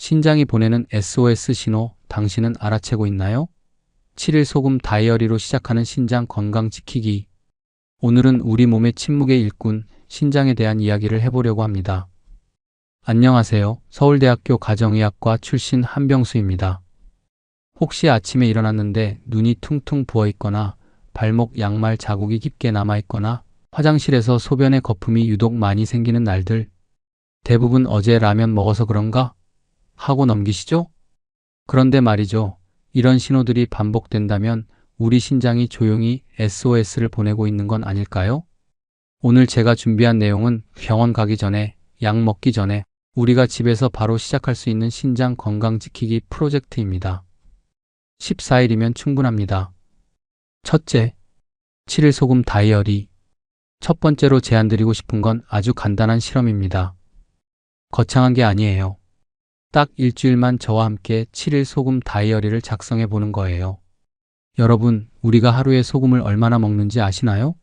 신장이 보내는 SOS 신호, 당신은 알아채고 있나요? 7일 소금 다이어리로 시작하는 신장 건강 지키기. 오늘은 우리 몸의 침묵의 일꾼, 신장에 대한 이야기를 해보려고 합니다. 안녕하세요. 서울대학교 가정의학과 출신 한병수입니다. 혹시 아침에 일어났는데 눈이 퉁퉁 부어있거나 발목 양말 자국이 깊게 남아있거나 화장실에서 소변의 거품이 유독 많이 생기는 날들, 대부분 어제 라면 먹어서 그런가? 하고 넘기시죠? 그런데 말이죠. 이런 신호들이 반복된다면 우리 신장이 조용히 SOS를 보내고 있는 건 아닐까요? 오늘 제가 준비한 내용은 병원 가기 전에, 약 먹기 전에 우리가 집에서 바로 시작할 수 있는 신장 건강 지키기 프로젝트입니다. 14일이면 충분합니다. 첫째, 7일 소금 다이어리. 첫 번째로 제안드리고 싶은 건 아주 간단한 실험입니다. 거창한 게 아니에요. 딱 일주일만 저와 함께 7일 소금 다이어리를 작성해 보는 거예요. 여러분, 우리가 하루에 소금을 얼마나 먹는지 아시나요?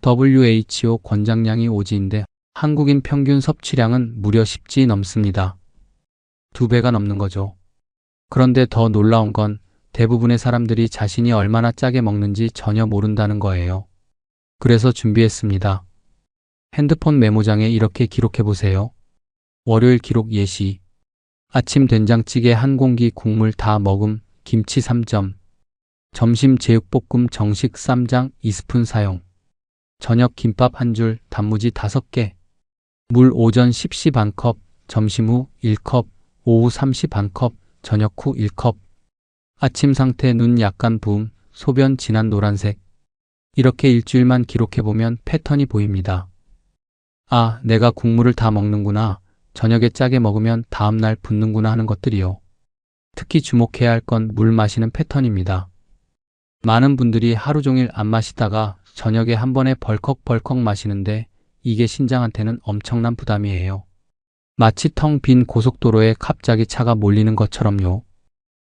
WHO 권장량이 5지인데 한국인 평균 섭취량은 무려 10지 넘습니다. 2배가 넘는 거죠. 그런데 더 놀라운 건 대부분의 사람들이 자신이 얼마나 짜게 먹는지 전혀 모른다는 거예요. 그래서 준비했습니다. 핸드폰 메모장에 이렇게 기록해 보세요. 월요일 기록 예시. 아침 된장찌개 한 공기 국물 다 먹음, 김치 3점. 점심 제육볶음 정식 쌈장 2스푼 사용. 저녁 김밥 한 줄, 단무지 5개. 물 오전 10시 반컵, 점심 후 1컵, 오후 3시 반컵, 저녁 후 1컵. 아침 상태 눈 약간 부음, 소변 진한 노란색. 이렇게 일주일만 기록해보면 패턴이 보입니다. 아, 내가 국물을 다 먹는구나. 저녁에 짜게 먹으면 다음날 붓는구나 하는 것들이요. 특히 주목해야 할 건 물 마시는 패턴입니다. 많은 분들이 하루 종일 안 마시다가 저녁에 한 번에 벌컥벌컥 마시는데 이게 신장한테는 엄청난 부담이에요. 마치 텅 빈 고속도로에 갑자기 차가 몰리는 것처럼요.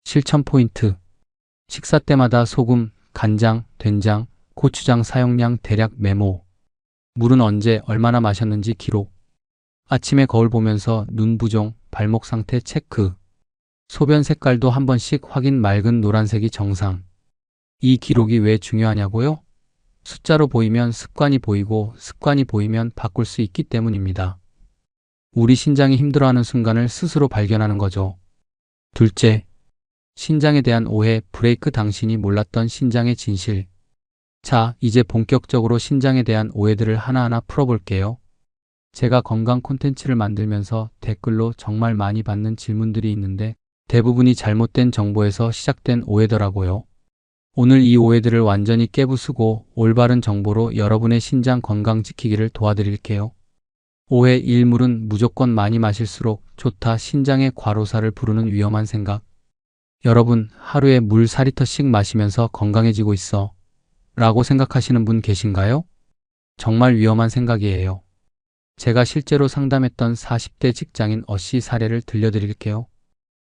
실천 포인트. 식사 때마다 소금, 간장, 된장, 고추장 사용량 대략 메모. 물은 언제 얼마나 마셨는지 기록. 아침에 거울 보면서 눈 부종, 발목 상태 체크. 소변 색깔도 한 번씩 확인. 맑은 노란색이 정상. 이 기록이 왜 중요하냐고요? 숫자로 보이면 습관이 보이고 습관이 보이면 바꿀 수 있기 때문입니다. 우리 신장이 힘들어하는 순간을 스스로 발견하는 거죠. 둘째, 신장에 대한 오해, 브레이크. 당신이 몰랐던 신장의 진실. 자, 이제 본격적으로 신장에 대한 오해들을 하나하나 풀어볼게요. 제가 건강 콘텐츠를 만들면서 댓글로 정말 많이 받는 질문들이 있는데 대부분이 잘못된 정보에서 시작된 오해더라고요. 오늘 이 오해들을 완전히 깨부수고 올바른 정보로 여러분의 신장 건강 지키기를 도와드릴게요. 오해 1. 물은 무조건 많이 마실수록 좋다. 신장의 과로사를 부르는 위험한 생각. 여러분, 하루에 물 4리터씩 마시면서 건강해지고 있어 라고 생각하시는 분 계신가요? 정말 위험한 생각이에요. 제가 실제로 상담했던 40대 직장인 어씨 사례를 들려드릴게요.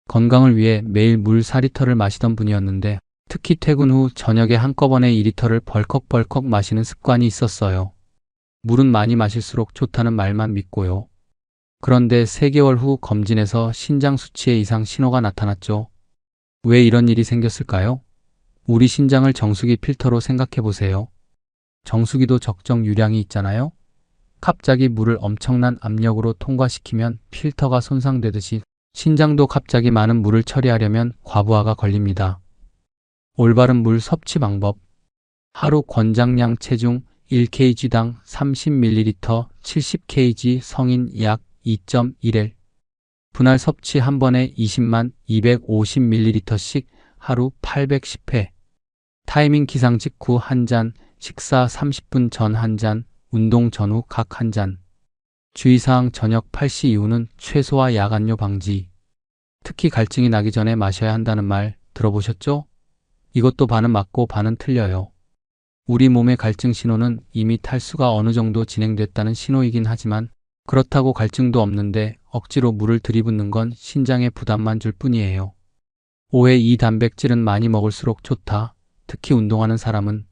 건강을 위해 매일 물 4리터를 마시던 분이었는데 특히 퇴근 후 저녁에 한꺼번에 2리터를 벌컥벌컥 마시는 습관이 있었어요. 물은 많이 마실수록 좋다는 말만 믿고요. 그런데 3개월 후 검진에서 신장 수치에 이상 신호가 나타났죠. 왜 이런 일이 생겼을까요? 우리 신장을 정수기 필터로 생각해 보세요. 정수기도 적정 유량이 있잖아요. 갑자기 물을 엄청난 압력으로 통과시키면 필터가 손상되듯이 신장도 갑자기 많은 물을 처리하려면 과부하가 걸립니다. 올바른 물 섭취 방법. 하루 권장량 체중 1kg당 30ml, 70kg 성인 약 2.1L. 분할 섭취 한 번에 20만 250ml씩 하루 810회. 타이밍 기상 직후 한 잔, 식사 30분 전 한 잔, 운동 전후 각 한 잔. 주의사항. 저녁 8시 이후는 최소화 야간료 방지. 특히 갈증이 나기 전에 마셔야 한다는 말 들어보셨죠? 이것도 반은 맞고 반은 틀려요. 우리 몸의 갈증 신호는 이미 탈수가 어느 정도 진행됐다는 신호이긴 하지만 그렇다고 갈증도 없는데 억지로 물을 들이붓는 건 신장에 부담만 줄 뿐이에요. 오해 2. 단백질은 많이 먹을수록 좋다. 특히 운동하는 사람은.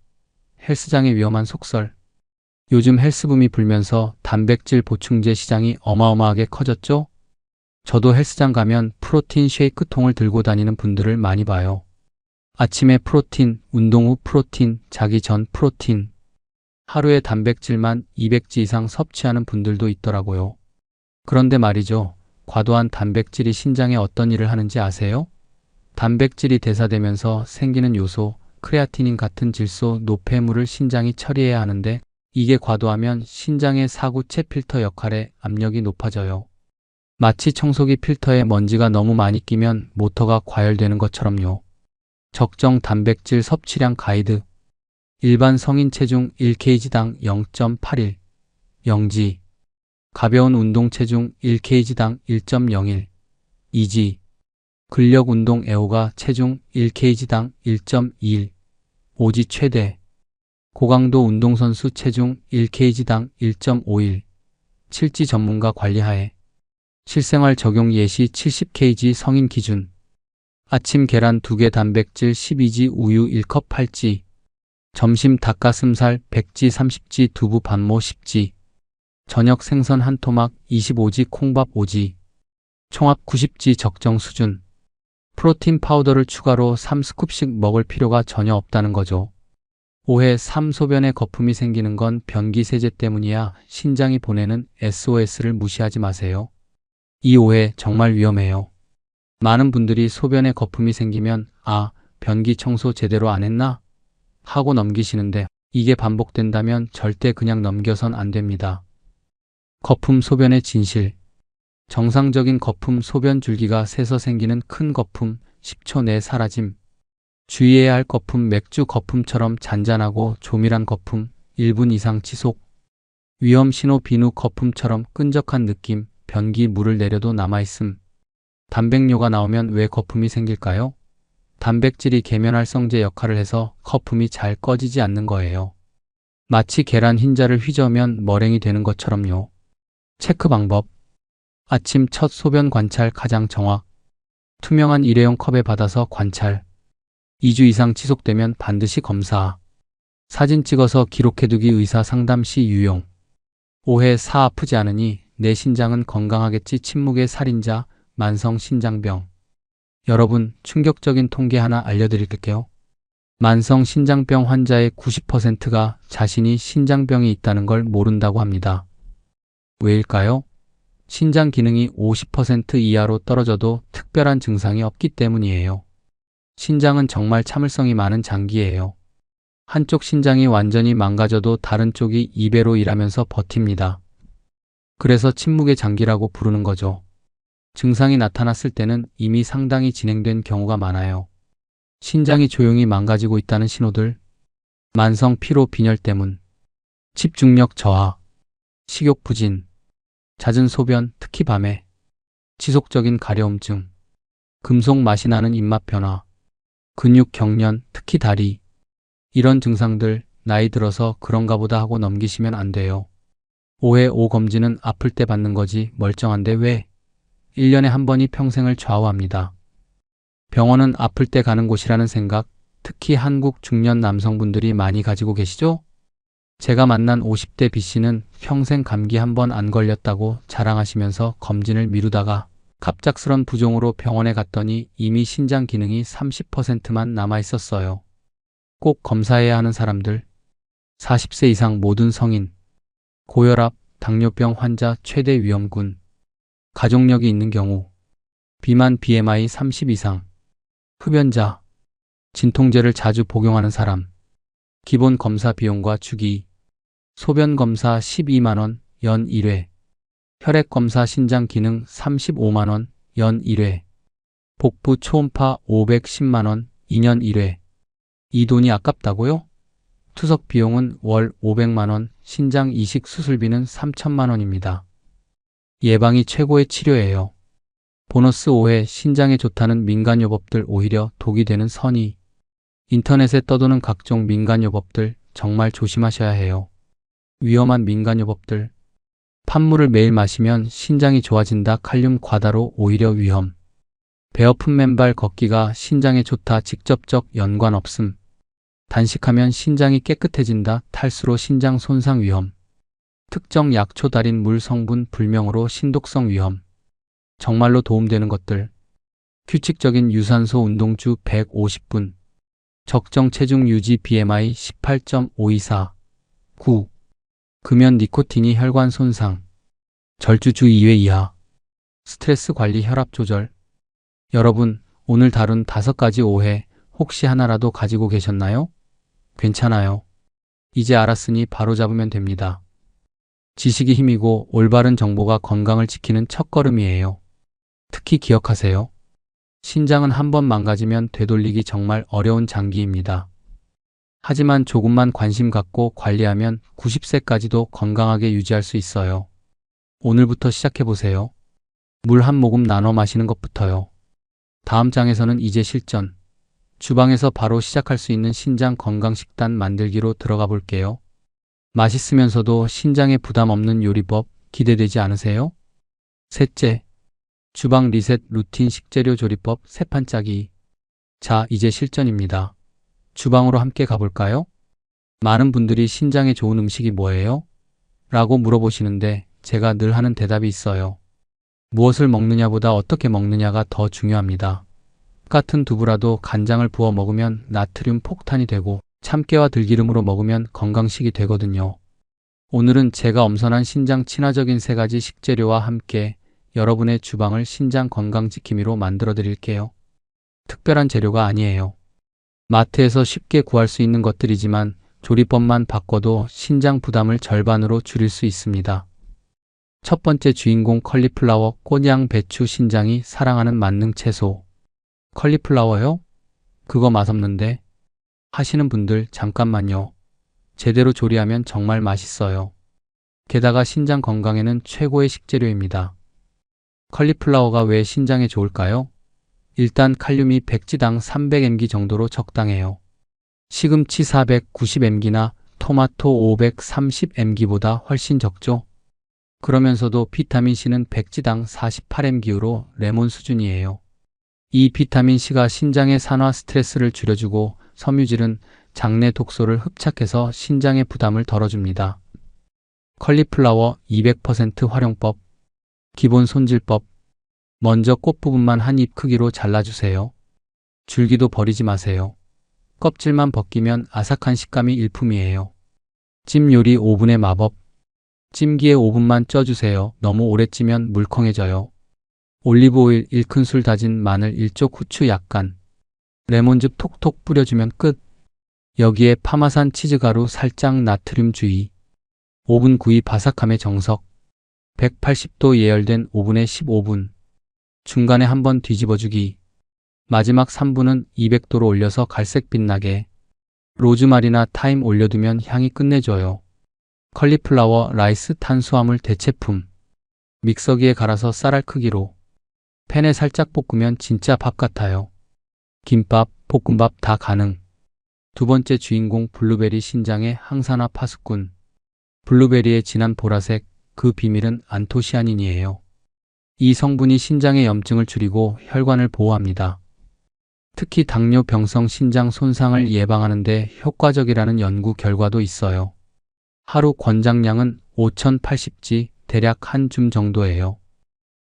헬스장의 위험한 속설. 요즘 헬스붐이 불면서 단백질 보충제 시장이 어마어마하게 커졌죠? 저도 헬스장 가면 프로틴 쉐이크 통을 들고 다니는 분들을 많이 봐요. 아침에 프로틴, 운동 후 프로틴, 자기 전 프로틴. 하루에 단백질만 200지 이상 섭취하는 분들도 있더라고요. 그런데 말이죠. 과도한 단백질이 신장에 어떤 일을 하는지 아세요? 단백질이 대사되면서 생기는 요소, 크레아티닌 같은 질소, 노폐물을 신장이 처리해야 하는데 이게 과도하면 신장의 사구체 필터 역할에 압력이 높아져요. 마치 청소기 필터에 먼지가 너무 많이 끼면 모터가 과열되는 것처럼요. 적정 단백질 섭취량 가이드. 일반 성인 체중 1kg당 0.81, 영지. 가벼운 운동 체중 1kg당 1.01, 이지. 근력 운동 애호가 체중 1kg당 1.21, 오지 최대. 고강도 운동선수 체중 1kg당 1.51, 칠지 전문가 관리하에. 실생활 적용 예시 70kg 성인 기준. 아침 계란 2개 단백질 12지 우유 1컵 8지. 점심 닭가슴살 100지 30지 두부 반모 10지. 저녁 생선 한 토막 25지 콩밥 5지. 총합 90지 적정 수준. 프로틴 파우더를 추가로 3스쿱씩 먹을 필요가 전혀 없다는 거죠. 오해 3. 소변에 거품이 생기는 건 변기 세제 때문이야. 신장이 보내는 SOS를 무시하지 마세요. 이 오해 정말 위험해요. 많은 분들이 소변에 거품이 생기면 변기 청소 제대로 안 했나? 하고 넘기시는데 이게 반복된다면 절대 그냥 넘겨선 안 됩니다. 거품 소변의 진실. 정상적인 거품 소변 줄기가 새서 생기는 큰 거품 10초 내에 사라짐. 주의해야 할 거품 맥주 거품처럼 잔잔하고 조밀한 거품 1분 이상 지속. 위험 신호 비누 거품처럼 끈적한 느낌 변기 물을 내려도 남아있음. 단백뇨가 나오면 왜 거품이 생길까요? 단백질이 계면활성제 역할을 해서 거품이 잘 꺼지지 않는 거예요. 마치 계란 흰자를 휘저으면 머랭이 되는 것처럼요. 체크 방법. 아침 첫 소변 관찰 가장 정확. 투명한 일회용 컵에 받아서 관찰. 2주 이상 지속되면 반드시 검사. 사진 찍어서 기록해두기 의사 상담 시 유용. 오해 4. 아프지 않으니 내 신장은 건강하겠지 침묵의 살인자 만성 신장병. 여러분, 충격적인 통계 하나 알려드릴게요. 만성 신장병 환자의 90%가 자신이 신장병이 있다는 걸 모른다고 합니다. 왜일까요? 신장 기능이 50% 이하로 떨어져도 특별한 증상이 없기 때문이에요. 신장은 정말 참을성이 많은 장기예요. 한쪽 신장이 완전히 망가져도 다른 쪽이 2배로 일하면서 버팁니다. 그래서 침묵의 장기라고 부르는 거죠. 증상이 나타났을 때는 이미 상당히 진행된 경우가 많아요. 신장이 조용히 망가지고 있다는 신호들. 만성 피로 빈혈 때문. 집중력 저하. 식욕 부진. 잦은 소변, 특히 밤에. 지속적인 가려움증. 금속 맛이 나는 입맛 변화. 근육 경련, 특히 다리. 이런 증상들 나이 들어서 그런가 보다 하고 넘기시면 안 돼요. 오해 5. 검진은 아플 때 받는 거지 멀쩡한데 왜? 1년에 한 번이 평생을 좌우합니다. 병원은 아플 때 가는 곳이라는 생각, 특히 한국 중년 남성분들이 많이 가지고 계시죠? 제가 만난 50대 B씨는 평생 감기 한 번 안 걸렸다고 자랑하시면서 검진을 미루다가 갑작스런 부종으로 병원에 갔더니 이미 신장 기능이 30%만 남아 있었어요. 꼭 검사해야 하는 사람들. 40세 이상 모든 성인. 고혈압, 당뇨병 환자 최대 위험군. 가족력이 있는 경우. 비만 BMI 30 이상. 흡연자. 진통제를 자주 복용하는 사람. 기본 검사 비용과 주기. 소변 검사 12만원, 연 1회. 혈액 검사 신장 기능 35만원, 연 1회. 복부 초음파 510만원, 2년 1회. 이 돈이 아깝다고요? 투석 비용은 월 500만원, 신장 이식 수술비는 3천만원입니다. 예방이 최고의 치료예요. 보너스 5회 신장에 좋다는 민간요법들 오히려 독이 되는 선의. 인터넷에 떠도는 각종 민간요법들 정말 조심하셔야 해요. 위험한 민간요법들. 판물을 매일 마시면 신장이 좋아진다. 칼륨 과다로 오히려 위험. 배어픈 맨발 걷기가 신장에 좋다. 직접적 연관 없음. 단식하면 신장이 깨끗해진다. 탈수로 신장 손상 위험. 특정 약초 달인 물 성분 불명으로 신독성 위험. 정말로 도움되는 것들. 규칙적인 유산소 운동 주 150분. 적정 체중 유지 BMI 18.5 이사. 9. 금연 니코틴이 혈관 손상. 절주 주 2회 이하. 스트레스 관리 혈압 조절. 여러분, 오늘 다룬 5가지 오해 혹시 하나라도 가지고 계셨나요? 괜찮아요. 이제 알았으니 바로 잡으면 됩니다. 지식이 힘이고 올바른 정보가 건강을 지키는 첫걸음이에요. 특히 기억하세요. 신장은 한번 망가지면 되돌리기 정말 어려운 장기입니다. 하지만 조금만 관심 갖고 관리하면 90세까지도 건강하게 유지할 수 있어요. 오늘부터 시작해보세요. 물 한 모금 나눠 마시는 것부터요. 다음 장에서는 이제 실전. 주방에서 바로 시작할 수 있는 신장 건강 식단 만들기로 들어가 볼게요. 맛있으면서도 신장에 부담 없는 요리법 기대되지 않으세요? 셋째, 주방 리셋 루틴 식재료 조리법 3판 짜기. 자, 이제 실전입니다. 주방으로 함께 가볼까요? 많은 분들이 신장에 좋은 음식이 뭐예요? 라고 물어보시는데 제가 늘 하는 대답이 있어요. 무엇을 먹느냐보다 어떻게 먹느냐가 더 중요합니다. 똑같은 두부라도 간장을 부어 먹으면 나트륨 폭탄이 되고 참깨와 들기름으로 먹으면 건강식이 되거든요. 오늘은 제가 엄선한 신장 친화적인 3가지 식재료와 함께 여러분의 주방을 신장 건강 지킴이로 만들어 드릴게요. 특별한 재료가 아니에요. 마트에서 쉽게 구할 수 있는 것들이지만 조리법만 바꿔도 신장 부담을 절반으로 줄일 수 있습니다. 첫 번째 주인공 컬리플라워, 꽃양 배추 신장이 사랑하는 만능 채소. 컬리플라워요? 그거 맛없는데? 하시는 분들 잠깐만요. 제대로 조리하면 정말 맛있어요. 게다가 신장 건강에는 최고의 식재료입니다. 컬리플라워가 왜 신장에 좋을까요? 일단 칼륨이 백지당 300mg 정도로 적당해요. 시금치 490mg나 토마토 530mg보다 훨씬 적죠? 그러면서도 비타민C는 백지당 48mg로 레몬 수준이에요. 이 비타민C가 신장의 산화 스트레스를 줄여주고 섬유질은 장내 독소를 흡착해서 신장의 부담을 덜어줍니다. 컬리플라워 200% 활용법. 기본 손질법. 먼저 꽃 부분만 한 입 크기로 잘라주세요. 줄기도 버리지 마세요. 껍질만 벗기면 아삭한 식감이 일품이에요. 찜 요리 5분의 마법. 찜기에 5분만 쪄주세요. 너무 오래 찌면 물컹해져요. 올리브오일 1큰술, 다진 마늘 1쪽, 후추 약간, 레몬즙 톡톡 뿌려주면 끝. 여기에 파마산 치즈가루 살짝, 나트륨 주의. 오븐 구이 바삭함의 정석. 180도 예열된 오븐에 15분. 중간에 한번 뒤집어주기. 마지막 3분은 200도로 올려서 갈색 빛나게. 로즈마리나 타임 올려두면 향이 끝내줘요. 컬리플라워 라이스 탄수화물 대체품. 믹서기에 갈아서 쌀알 크기로. 팬에 살짝 볶으면 진짜 밥 같아요. 김밥, 볶음밥 다 가능. 두 번째 주인공 블루베리 신장의 항산화 파수꾼. 블루베리의 진한 보라색, 그 비밀은 안토시아닌이에요. 이 성분이 신장의 염증을 줄이고 혈관을 보호합니다. 특히 당뇨병성 신장 손상을 예방하는 데 효과적이라는 연구 결과도 있어요. 하루 권장량은 5080지, 대략 한 줌 정도예요.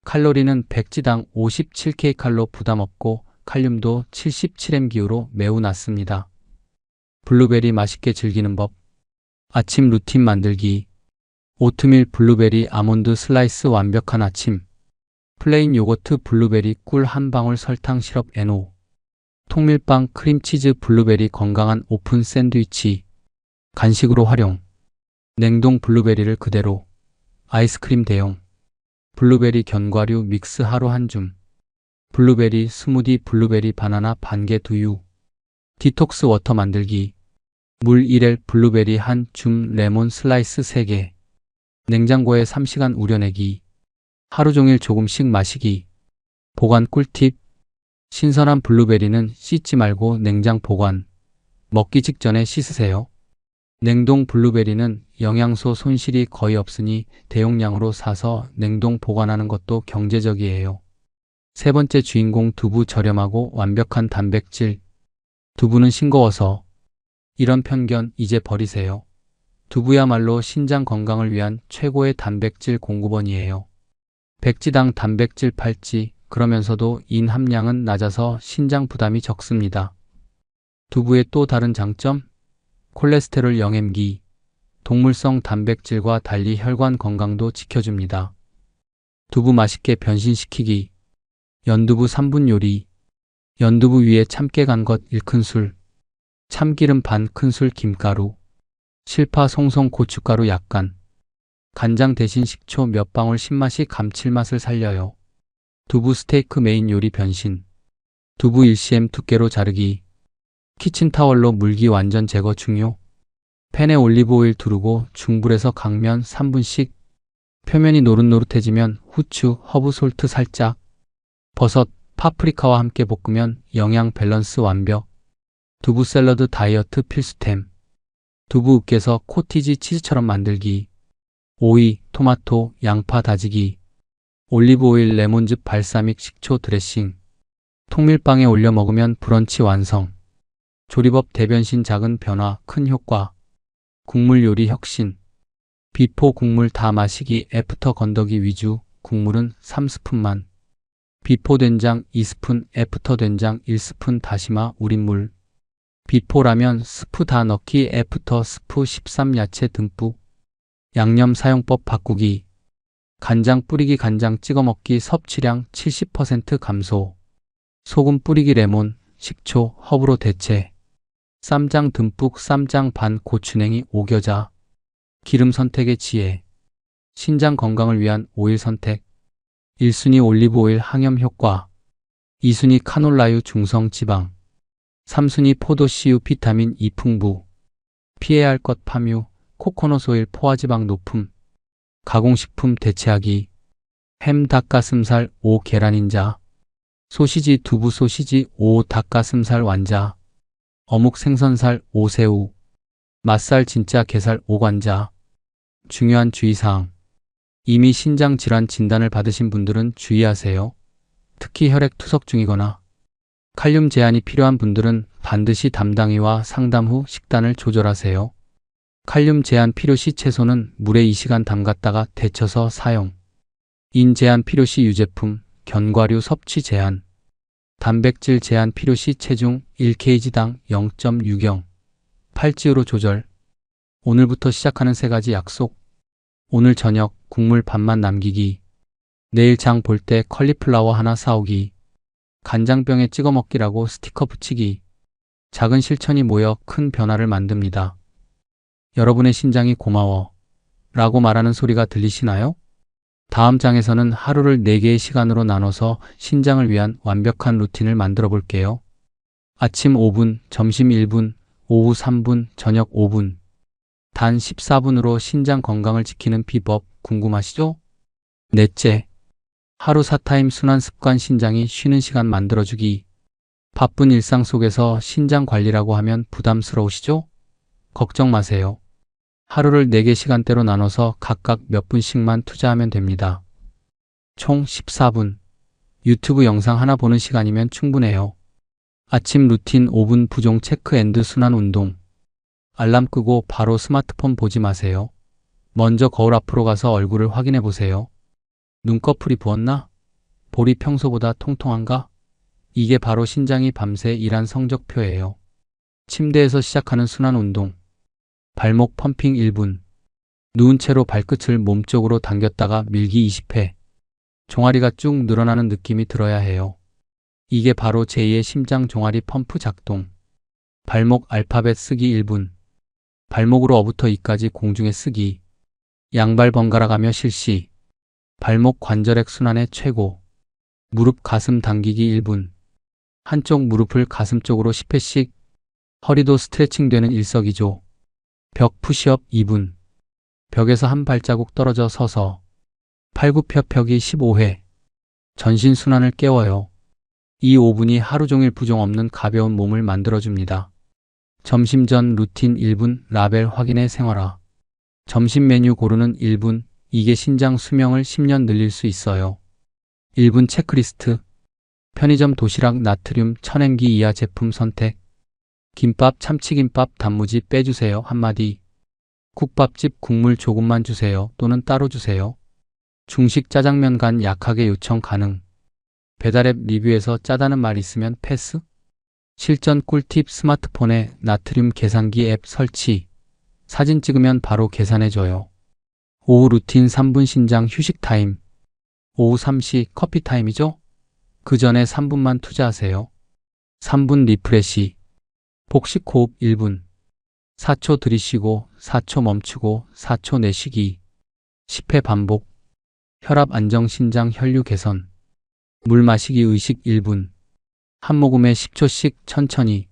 칼로리는 백지당 57kcal 부담 없고 칼륨도 77mg로 매우 낮습니다. 블루베리 맛있게 즐기는 법. 아침 루틴 만들기. 오트밀 블루베리 아몬드 슬라이스 완벽한 아침. 플레인 요거트 블루베리 꿀 한 방울 설탕 시럽 NO. 통밀빵 크림치즈 블루베리 건강한 오픈 샌드위치. 간식으로 활용. 냉동 블루베리를 그대로. 아이스크림 대용. 블루베리 견과류 믹스 하루 한 줌. 블루베리 스무디 블루베리 바나나 반개 두유. 디톡스 워터 만들기. 물 1L 블루베리 한 줌 레몬 슬라이스 3개. 냉장고에 3시간 우려내기. 하루 종일 조금씩 마시기. 보관 꿀팁. 신선한 블루베리는 씻지 말고 냉장 보관. 먹기 직전에 씻으세요. 냉동 블루베리는 영양소 손실이 거의 없으니 대용량으로 사서 냉동 보관하는 것도 경제적이에요. 세 번째 주인공 두부 저렴하고 완벽한 단백질. 두부는 싱거워서. 이런 편견 이제 버리세요. 두부야말로 신장 건강을 위한 최고의 단백질 공급원이에요. 백지당 단백질 8지, 그러면서도 인 함량은 낮아서 신장 부담이 적습니다. 두부의 또 다른 장점? 콜레스테롤 영양기, 동물성 단백질과 달리 혈관 건강도 지켜줍니다. 두부 맛있게 변신시키기. 연두부 3분 요리. 연두부 위에 참깨 간 것 1큰술, 참기름 반 큰술 김가루, 실파 송송 고춧가루 약간, 간장 대신 식초 몇 방울 신맛이 감칠맛을 살려요. 두부 스테이크 메인 요리 변신. 두부 1cm 두께로 자르기. 키친타월로 물기 완전 제거 중요. 팬에 올리브 오일 두르고 중불에서 강면 3분씩. 표면이 노릇노릇해지면 후추, 허브 솔트 살짝. 버섯, 파프리카와 함께 볶으면 영양 밸런스 완벽. 두부 샐러드 다이어트 필수템. 두부 으깨서 코티지 치즈처럼 만들기. 오이, 토마토, 양파 다지기. 올리브 오일, 레몬즙, 발사믹, 식초 드레싱. 통밀빵에 올려 먹으면 브런치 완성. 조리법 대변신 작은 변화, 큰 효과. 국물 요리 혁신. 비포 국물 다 마시기 애프터 건더기 위주. 국물은 3스푼만. 비포 된장 2스푼, 애프터 된장 1스푼, 다시마, 우린물. 비포 라면 스프 다 넣기, 애프터 스프 13, 야채 듬뿍. 양념 사용법 바꾸기. 간장 뿌리기, 간장 찍어 먹기, 섭취량 70% 감소. 소금 뿌리기, 레몬, 식초, 허브로 대체. 쌈장 듬뿍, 쌈장 반, 고추냉이, 오겨자. 기름 선택의 지혜. 신장 건강을 위한 오일 선택. 1순위 올리브 오일 항염 효과. 2순위 카놀라유 중성 지방. 3순위 포도씨유 비타민 E 풍부. 피해야 할 것 파뮤, 코코넛 오일 포화지방 높음. 가공식품 대체하기. 햄 닭가슴살 5 계란인자. 소시지 두부 소시지 5 닭가슴살 완자. 어묵 생선살 5 새우. 맛살 진짜 게살 5 관자. 중요한 주의사항. 이미 신장 질환 진단을 받으신 분들은 주의하세요. 특히 혈액 투석 중이거나 칼륨 제한이 필요한 분들은 반드시 담당의와 상담 후 식단을 조절하세요. 칼륨 제한 필요시 채소는 물에 2시간 담갔다가 데쳐서 사용. 인 제한 필요시 유제품, 견과류 섭취 제한. 단백질 제한 필요시 체중 1kg당 0.6영. 팔찌우로 조절. 오늘부터 시작하는 3가지 약속. 오늘 저녁 국물 반만 남기기. 내일 장 볼 때 컬리플라워 하나 사오기. 간장병에 찍어 먹기라고 스티커 붙이기. 작은 실천이 모여 큰 변화를 만듭니다. 여러분의 신장이 고마워 라고 말하는 소리가 들리시나요? 다음 장에서는 하루를 4개의 시간으로 나눠서 신장을 위한 완벽한 루틴을 만들어 볼게요. 아침 5분, 점심 1분, 오후 3분, 저녁 5분. 단 14분으로 신장 건강을 지키는 비법 궁금하시죠? 넷째, 하루 4타임 순환 습관. 신장이 쉬는 시간 만들어주기. 바쁜 일상 속에서 신장 관리라고 하면 부담스러우시죠? 걱정 마세요. 하루를 4개 시간대로 나눠서 각각 몇 분씩만 투자하면 됩니다. 총 14분. 유튜브 영상 하나 보는 시간이면 충분해요. 아침 루틴 5분 부종 체크 앤드 순환 운동. 알람 끄고 바로 스마트폰 보지 마세요. 먼저 거울 앞으로 가서 얼굴을 확인해 보세요. 눈꺼풀이 부었나? 볼이 평소보다 통통한가? 이게 바로 신장이 밤새 일한 성적표예요. 침대에서 시작하는 순환 운동. 발목 펌핑 1분. 누운 채로 발끝을 몸쪽으로 당겼다가 밀기 20회. 종아리가 쭉 늘어나는 느낌이 들어야 해요. 이게 바로 제2의 심장 종아리 펌프 작동. 발목 알파벳 쓰기 1분. 발목으로 어부터 이까지 공중에 쓰기. 양발 번갈아 가며 실시. 발목 관절액 순환의 최고. 무릎 가슴 당기기 1분. 한쪽 무릎을 가슴 쪽으로 10회씩. 허리도 스트레칭 되는 일석이조. 벽 푸시업 2분. 벽에서 한 발자국 떨어져 서서. 팔굽혀펴기 15회. 전신 순환을 깨워요. 이 5분이 하루 종일 부종 없는 가벼운 몸을 만들어줍니다. 점심 전 루틴 1분 라벨 확인해 생활화. 점심 메뉴 고르는 1분. 이게 신장 수명을 10년 늘릴 수 있어요. 1분 체크리스트. 편의점 도시락 나트륨 1000mg 이하 제품 선택. 김밥 참치김밥 단무지 빼주세요 한마디. 국밥집 국물 조금만 주세요 또는 따로 주세요. 중식 짜장면 간 약하게 요청 가능. 배달앱 리뷰에서 짜다는 말 있으면 패스? 실전 꿀팁 스마트폰에 나트륨 계산기 앱 설치. 사진 찍으면 바로 계산해줘요. 오후 루틴 3분 신장 휴식 타임. 오후 3시 커피 타임이죠? 그 전에 3분만 투자하세요. 3분 리프레시. 복식 호흡 1분. 4초 들이쉬고 4초 멈추고 4초 내쉬기. 10회 반복. 혈압 안정 신장 혈류 개선. 물 마시기 의식 1분. 한 모금에 10초씩 천천히.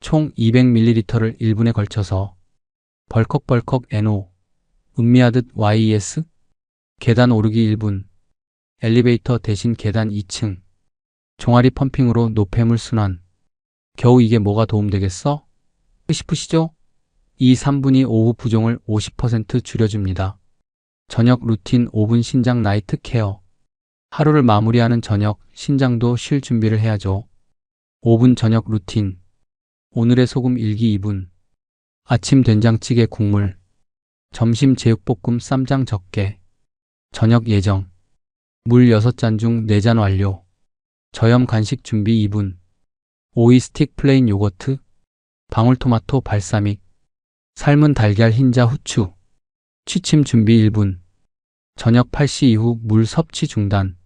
총 200ml를 1분에 걸쳐서. 벌컥벌컥 NO. 음미하듯 YES. 계단 오르기 1분. 엘리베이터 대신 계단 2층. 종아리 펌핑으로 노폐물 순환. 겨우 이게 뭐가 도움되겠어? 싶으시죠? 이 3분이 오후 부종을 50% 줄여줍니다. 저녁 루틴 5분 신장 나이트 케어. 하루를 마무리하는 저녁, 신장도 쉴 준비를 해야죠. 5분 저녁 루틴. 오늘의 소금 일기 2분. 아침 된장찌개 국물. 점심 제육볶음 쌈장 적게. 저녁 예정. 물 6잔 중 4잔 완료. 저염 간식 준비 2분. 오이 스틱 플레인 요거트. 방울토마토 발사믹. 삶은 달걀 흰자 후추. 취침 준비 1분. 저녁 8시 이후 물 섭취 중단.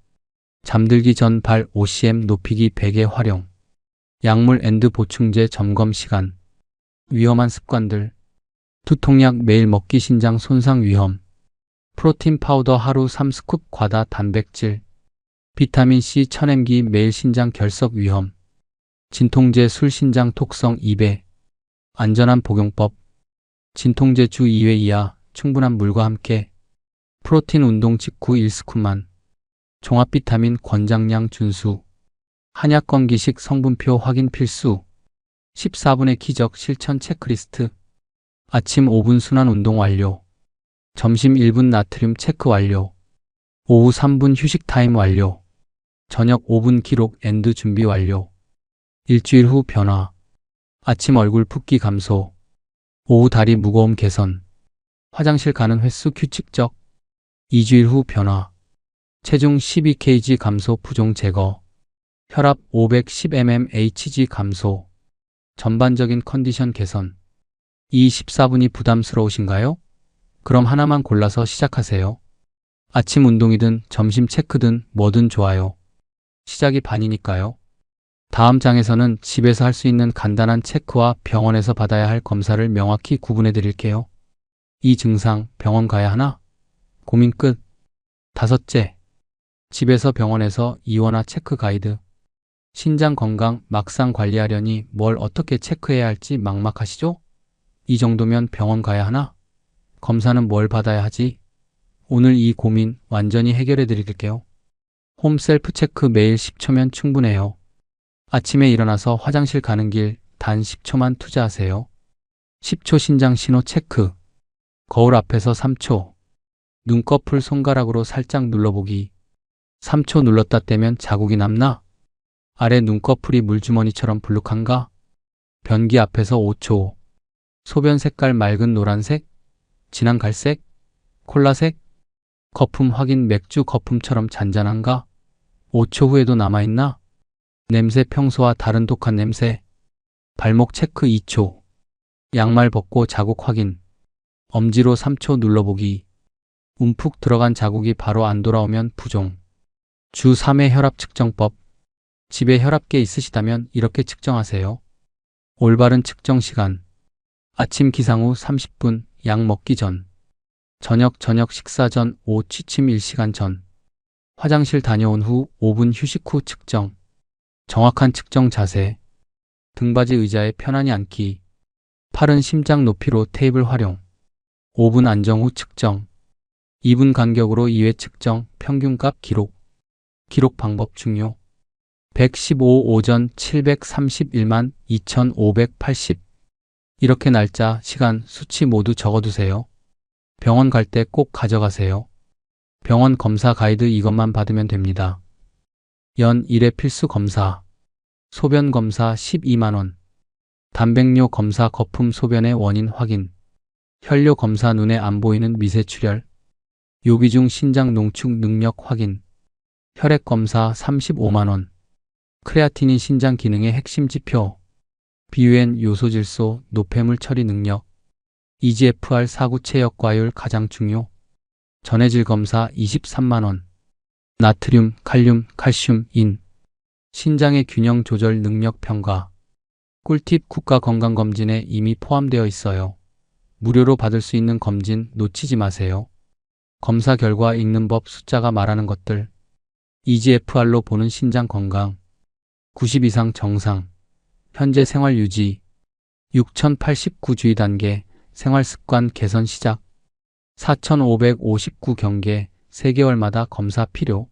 잠들기 전 발 OCM 높이기 베개 활용. 약물 앤드 보충제 점검 시간. 위험한 습관들. 두통약 매일 먹기 신장 손상 위험. 프로틴 파우더 하루 3스쿱 과다 단백질. 비타민C 천엠기 매일 신장 결석 위험. 진통제 술 신장 톡성 2배. 안전한 복용법. 진통제 주 2회 이하 충분한 물과 함께. 프로틴 운동 직후 1스쿱만. 종합 비타민 권장량 준수. 한약 건기식 성분표 확인 필수. 14분의 기적 실천 체크리스트. 아침 5분 순환 운동 완료. 점심 1분 나트륨 체크 완료. 오후 3분 휴식 타임 완료. 저녁 5분 기록 앤드 준비 완료. 일주일 후 변화. 아침 얼굴 붓기 감소. 오후 다리 무거움 개선. 화장실 가는 횟수 규칙적. 2주일 후 변화. 체중 12kg 감소 부종 제거. 혈압 510mmHg 감소. 전반적인 컨디션 개선. 이 14분이 부담스러우신가요? 그럼 하나만 골라서 시작하세요. 아침 운동이든 점심 체크든 뭐든 좋아요. 시작이 반이니까요. 다음 장에서는 집에서 할 수 있는 간단한 체크와 병원에서 받아야 할 검사를 명확히 구분해 드릴게요. 이 증상 병원 가야 하나? 고민 끝. 5째. 집에서 병원에서 이원화 체크 가이드. 신장 건강 막상 관리하려니 뭘 어떻게 체크해야 할지 막막하시죠? 이 정도면 병원 가야 하나? 검사는 뭘 받아야 하지? 오늘 이 고민 완전히 해결해 드릴게요. 홈 셀프 체크 매일 10초면 충분해요. 아침에 일어나서 화장실 가는 길 단 10초만 투자하세요. 10초 신장 신호 체크. 거울 앞에서 3초. 눈꺼풀 손가락으로 살짝 눌러보기. 3초 눌렀다 떼면 자국이 남나? 아래 눈꺼풀이 물주머니처럼 불룩한가? 변기 앞에서 5초. 소변 색깔 맑은 노란색? 진한 갈색? 콜라색? 거품 확인 맥주 거품처럼 잔잔한가? 5초 후에도 남아있나? 냄새 평소와 다른 독한 냄새. 발목 체크 2초. 양말 벗고 자국 확인. 엄지로 3초 눌러보기. 움푹 들어간 자국이 바로 안 돌아오면 부종. 주 3회 혈압 측정법. 집에 혈압계 있으시다면 이렇게 측정하세요. 올바른 측정 시간. 아침 기상 후 30분, 약 먹기 전. 저녁 식사 전, 오후 취침 1시간 전. 화장실 다녀온 후 5분 휴식 후 측정. 정확한 측정 자세. 등받이 의자에 편안히 앉기. 팔은 심장 높이로 테이블 활용. 5분 안정 후 측정. 2분 간격으로 2회 측정, 평균값 기록. 기록 방법 중요. 115 오전 731만 2580. 이렇게 날짜, 시간, 수치 모두 적어두세요. 병원 갈 때 꼭 가져가세요. 병원 검사 가이드 이것만 받으면 됩니다. 연 1회 필수 검사. 소변 검사 12만원. 단백뇨 검사 거품 소변의 원인 확인. 혈뇨 검사 눈에 안 보이는 미세 출혈. 요비중 신장 농축 능력 확인. 혈액 검사 35만원. 크레아티닌 신장 기능의 핵심 지표. 비유엔 요소질소, 노폐물 처리 능력. EGFR 사구 체역과율 가장 중요. 전해질 검사 23만원. 나트륨, 칼륨, 칼슘, 인. 신장의 균형 조절 능력 평가. 꿀팁 국가건강검진에 이미 포함되어 있어요. 무료로 받을 수 있는 검진 놓치지 마세요. 검사 결과 읽는 법 숫자가 말하는 것들. EGFR로 보는 신장 건강. 90 이상 정상. 현재 생활 유지. 6089주의 단계. 생활습관 개선 시작. 4559 경계. 3개월마다 검사 필요.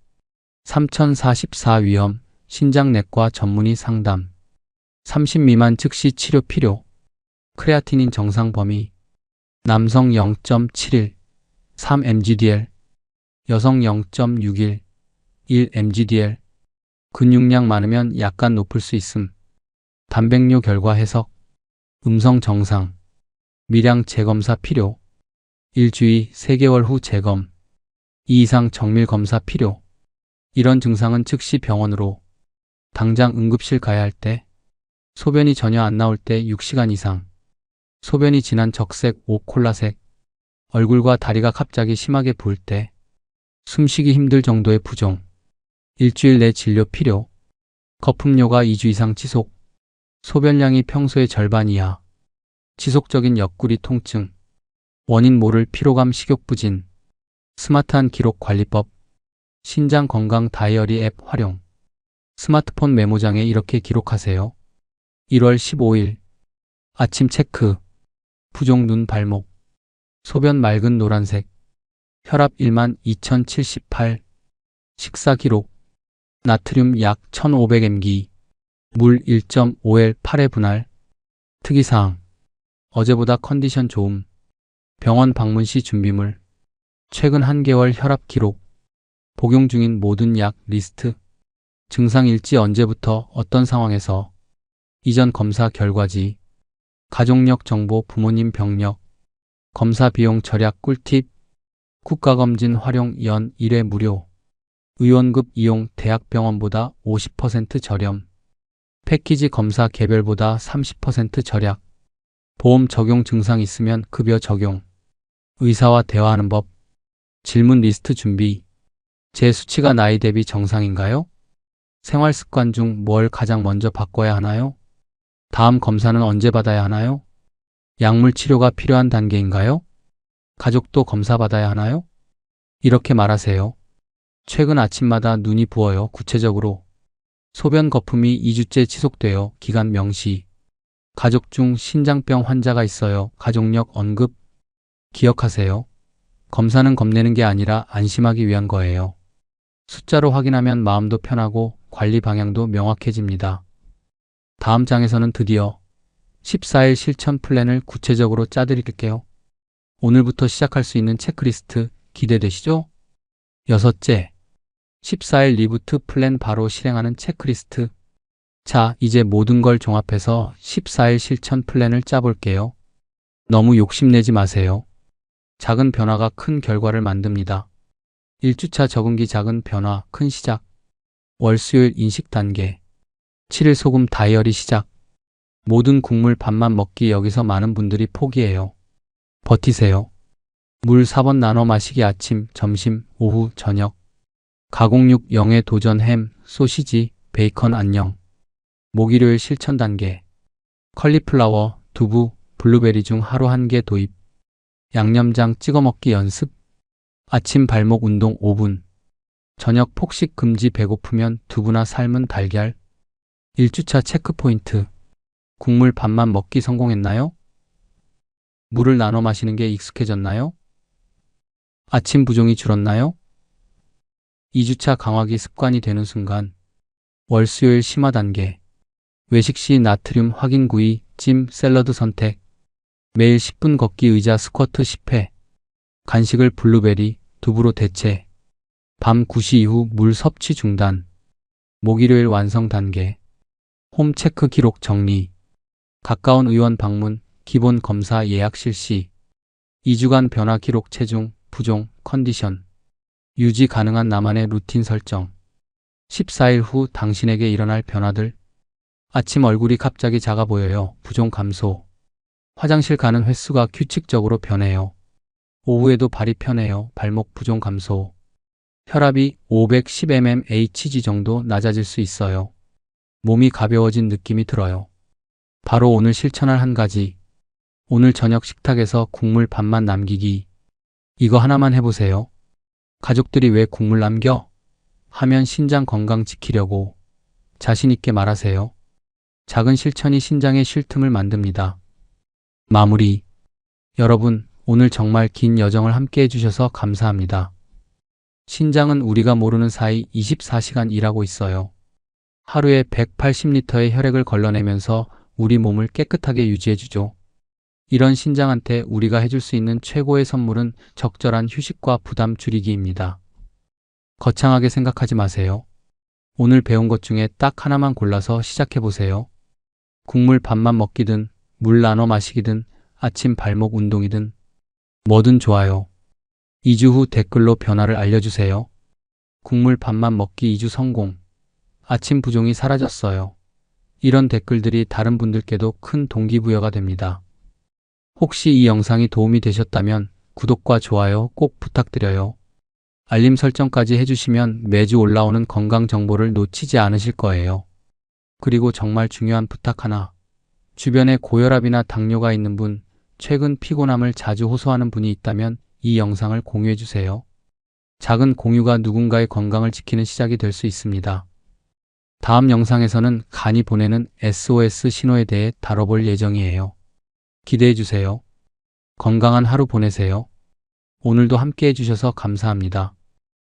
3044 위험. 신장내과 전문의 상담. 30 미만 즉시 치료 필요. 크레아티닌 정상 범위. 남성 0.71, 3 mgdl, 여성 0.61, 1 mgdl. 근육량 많으면 약간 높을 수 있음. 단백뇨 결과 해석. 음성 정상. 미량 재검사 필요. 일주일 3개월 후 재검. 2 이상 정밀 검사 필요. 이런 증상은 즉시 병원으로. 당장 응급실 가야 할 때. 소변이 전혀 안 나올 때 6시간 이상. 소변이 진한 적색, 오콜라색. 얼굴과 다리가 갑자기 심하게 부을 때. 숨쉬기 힘들 정도의 부종. 일주일 내 진료 필요. 거품료가 2주 이상 지속. 소변량이 평소의 절반 이하. 지속적인 옆구리 통증. 원인 모를 피로감 식욕부진. 스마트한 기록 관리법. 신장 건강 다이어리 앱 활용. 스마트폰 메모장에 이렇게 기록하세요. 1월 15일. 아침 체크. 부종 눈 발목. 소변 맑은 노란색. 혈압 12078. 식사 기록. 나트륨 약 1500mg. 물 1.5L 8회 분할. 특이사항. 어제보다 컨디션 좋음. 병원 방문 시 준비물. 최근 1개월 혈압 기록. 복용 중인 모든 약 리스트. 증상 일지 언제부터 어떤 상황에서. 이전 검사 결과지. 가족력 정보 부모님 병력. 검사 비용 절약 꿀팁. 국가검진 활용 연 1회 무료. 의원급 이용 대학병원보다 50% 저렴. 패키지 검사 개별보다 30% 절약. 보험 적용 증상 있으면 급여 적용. 의사와 대화하는 법. 질문 리스트 준비. 제 수치가 나이 대비 정상인가요? 생활 습관 중 뭘 가장 먼저 바꿔야 하나요? 다음 검사는 언제 받아야 하나요? 약물 치료가 필요한 단계인가요? 가족도 검사 받아야 하나요? 이렇게 말하세요. 최근 아침마다 눈이 부어요. 구체적으로. 소변 거품이 2주째 지속돼요. 기간 명시. 가족 중 신장병 환자가 있어요. 가족력 언급. 기억하세요. 검사는 겁내는 게 아니라 안심하기 위한 거예요. 숫자로 확인하면 마음도 편하고 관리 방향도 명확해집니다. 다음 장에서는 드디어 14일 실천 플랜을 구체적으로 짜드릴게요. 오늘부터 시작할 수 있는 체크리스트 기대되시죠? 여섯째, 14일 리부트 플랜 바로 실행하는 체크리스트. 자, 이제 모든 걸 종합해서 14일 실천 플랜을 짜볼게요. 너무 욕심내지 마세요. 작은 변화가 큰 결과를 만듭니다. 1주차 적응기 작은 변화, 큰 시작. 월 수요일 인식 단계. 7일 소금 다이어리 시작. 모든 국물 밥만 먹기 여기서 많은 분들이 포기해요. 버티세요. 물 4번 나눠 마시기 아침, 점심, 오후, 저녁. 가공육 0에 도전 햄, 소시지, 베이컨 안녕. 목일요일 실천 단계. 컬리플라워, 두부, 블루베리 중 하루 1개 도입. 양념장 찍어 먹기 연습. 아침 발목 운동 5분. 저녁 폭식 금지 배고프면 두부나 삶은 달걀. 1주차 체크포인트. 국물 밥만 먹기 성공했나요? 물을 나눠 마시는 게 익숙해졌나요? 아침 부종이 줄었나요? 2주차 강화기 습관이 되는 순간. 월 수요일 심화 단계. 외식 시 나트륨 확인 구이, 찜, 샐러드 선택. 매일 10분 걷기 의자 스쿼트 10회. 간식을 블루베리, 두부로 대체. 밤 9시 이후 물 섭취 중단. 목일요일 완성 단계. 홈 체크 기록 정리. 가까운 의원 방문, 기본 검사 예약 실시. 2주간 변화 기록 체중, 부종, 컨디션. 유지 가능한 나만의 루틴 설정. 14일 후 당신에게 일어날 변화들. 아침 얼굴이 갑자기 작아 보여요. 부종 감소. 화장실 가는 횟수가 규칙적으로 변해요. 오후에도 발이 편해요. 발목 부종 감소. 혈압이 510mmHg 정도 낮아질 수 있어요. 몸이 가벼워진 느낌이 들어요. 바로 오늘 실천할 한 가지. 오늘 저녁 식탁에서 국물 반만 남기기. 이거 하나만 해보세요. 가족들이 왜 국물 남겨? 하면 신장 건강 지키려고. 자신 있게 말하세요. 작은 실천이 신장의 쉴 틈을 만듭니다. 마무리. 여러분, 오늘 정말 긴 여정을 함께 해주셔서 감사합니다. 신장은 우리가 모르는 사이 24시간 일하고 있어요. 하루에 180리터의 혈액을 걸러내면서 우리 몸을 깨끗하게 유지해주죠. 이런 신장한테 우리가 해줄 수 있는 최고의 선물은 적절한 휴식과 부담 줄이기입니다. 거창하게 생각하지 마세요. 오늘 배운 것 중에 딱 하나만 골라서 시작해보세요. 국물 반만 먹기든, 물 나눠 마시기든, 아침 발목 운동이든, 뭐든 좋아요. 2주 후 댓글로 변화를 알려주세요. 국물 반만 먹기 2주 성공. 아침 부종이 사라졌어요. 이런 댓글들이 다른 분들께도 큰 동기부여가 됩니다. 혹시 이 영상이 도움이 되셨다면 구독과 좋아요 꼭 부탁드려요. 알림 설정까지 해주시면 매주 올라오는 건강 정보를 놓치지 않으실 거예요. 그리고 정말 중요한 부탁 하나. 주변에 고혈압이나 당뇨가 있는 분, 최근 피곤함을 자주 호소하는 분이 있다면 이 영상을 공유해주세요. 작은 공유가 누군가의 건강을 지키는 시작이 될 수 있습니다. 다음 영상에서는 간이 보내는 SOS 신호에 대해 다뤄볼 예정이에요. 기대해주세요. 건강한 하루 보내세요. 오늘도 함께 해주셔서 감사합니다.